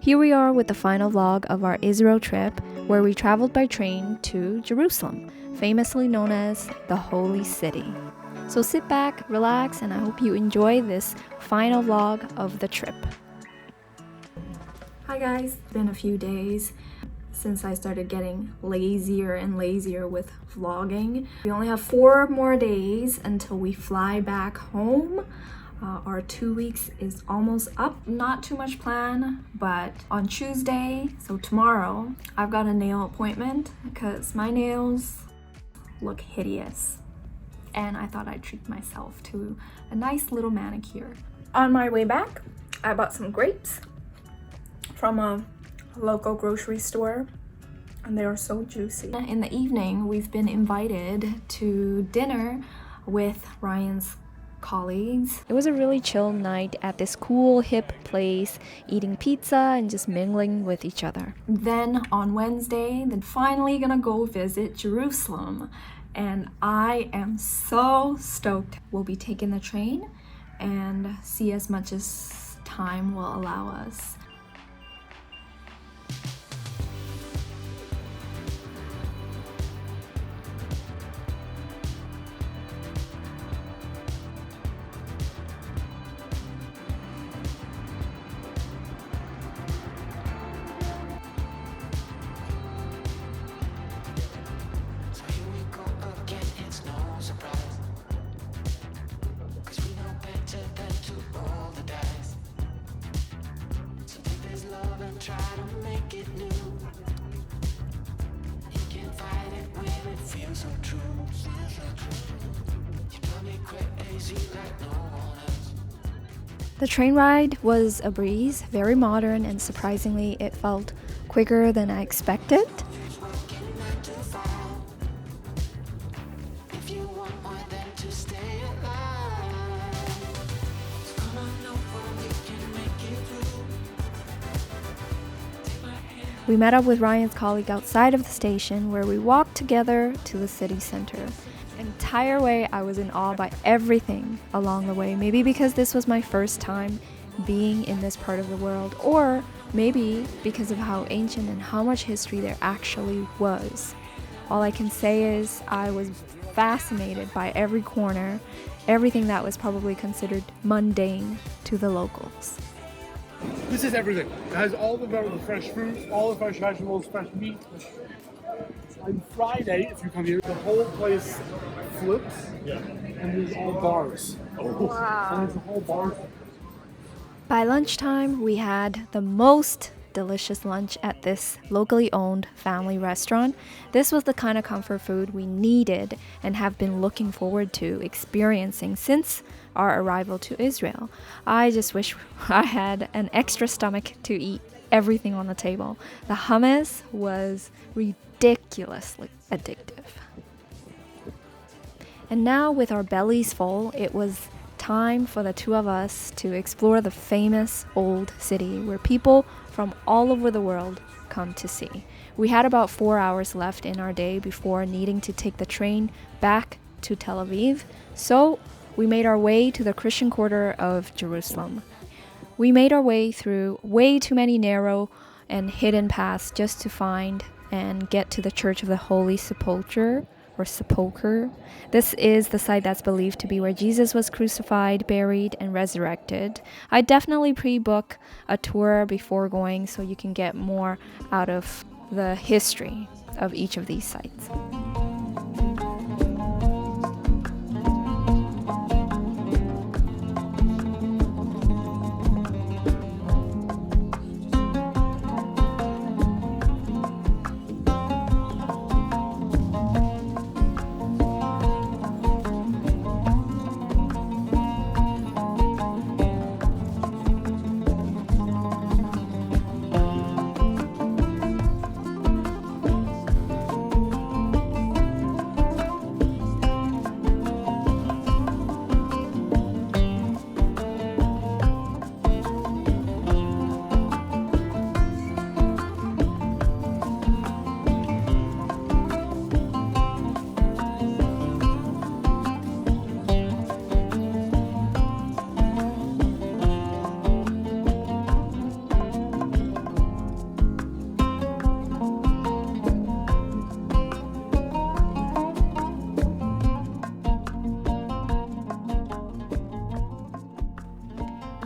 Here we are with the final vlog of our Israel trip, where we traveled by train to Jerusalem, famously known as the Holy City. So sit back, relax, and I hope you enjoy this final vlog of the trip. Hi guys, it's been a few days since I started getting lazier and lazier with vlogging. We only have 4 more days until we fly back home. Our 2 weeks is almost up. Not too much plan, but on Tuesday, so tomorrow, I've got a nail appointment because my nails look hideous. And I thought I'd treat myself to a nice little manicure. On my way back, I bought some grapes from a local grocery store, and they are so juicy. In the evening, we've been invited to dinner with Ryan's colleagues. It was a really chill night at this cool hip place, eating pizza and just mingling with each other. Then on Wednesday, finally gonna go visit Jerusalem, and I am so stoked. We'll be taking the train and see as much as time will allow us. The train ride was a breeze, very modern, and surprisingly it felt quicker than I expected. We met up with Ryan's colleague outside of the station, where we walked together to the city center. The entire way I was in awe by everything along the way. Maybe because this was my first time being in this part of the world, or maybe because of how ancient and how much history there actually was. All I can say is I was fascinated by every corner, everything that was probably considered mundane to the locals. This is everything. It has all the fresh fruit, all the fresh vegetables, fresh meat. On Friday, if you come here, the whole place flips, and there's all bars. Wow. And there's a whole bar. By lunchtime, we had the most delicious lunch at this locally owned family restaurant. This was the kind of comfort food we needed and have been looking forward to experiencing since our arrival to Israel. I just wish I had an extra stomach to eat everything on the table. The hummus was ridiculously addictive. And now, with our bellies full, it was time for the two of us to explore the famous old city where people from all over the world come to see. We had about 4 hours left in our day before needing to take the train back to Tel Aviv, so we made our way to the Christian quarter of Jerusalem. We made our way through way too many narrow and hidden paths just to find and get to the Church of the Holy Sepulchre, or Sepulchre. This is the site that's believed to be where Jesus was crucified, buried, and resurrected. I definitely pre-book a tour before going so you can get more out of the history of each of these sites.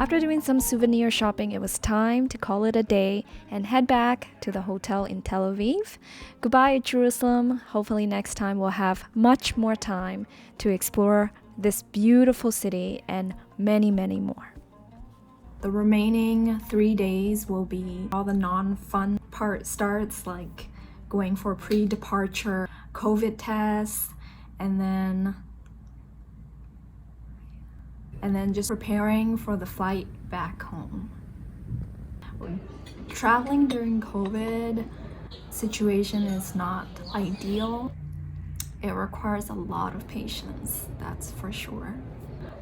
After doing some souvenir shopping, it was time to call it a day and head back to the hotel in Tel Aviv. Goodbye, Jerusalem. Hopefully next time we'll have much more time to explore this beautiful city and many, many more. The remaining 3 days will be all the non-fun part starts, like going for pre-departure COVID tests, and then just preparing for the flight back home. Traveling during COVID situation is not ideal. It requires a lot of patience, that's for sure.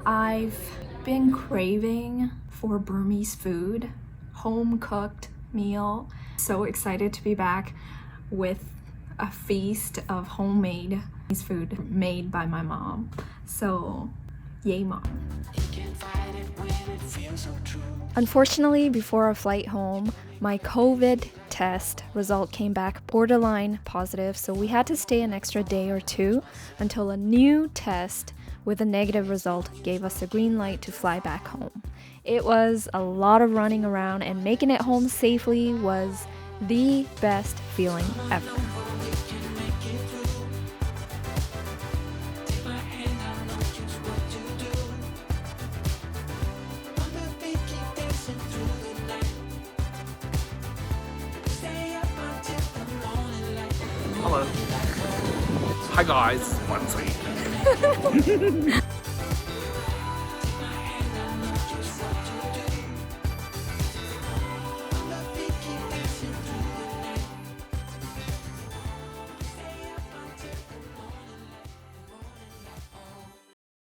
I've been craving for Burmese food, home-cooked meal. So excited to be back with a feast of homemade food made by my mom. So, yay mom. Unfortunately, before our flight home, my COVID test result came back borderline positive, so we had to stay an extra day or two until a new test with a negative result gave us the green light to fly back home. It was a lot of running around, and making it home safely was the best feeling ever. Hello. Hi guys. One second.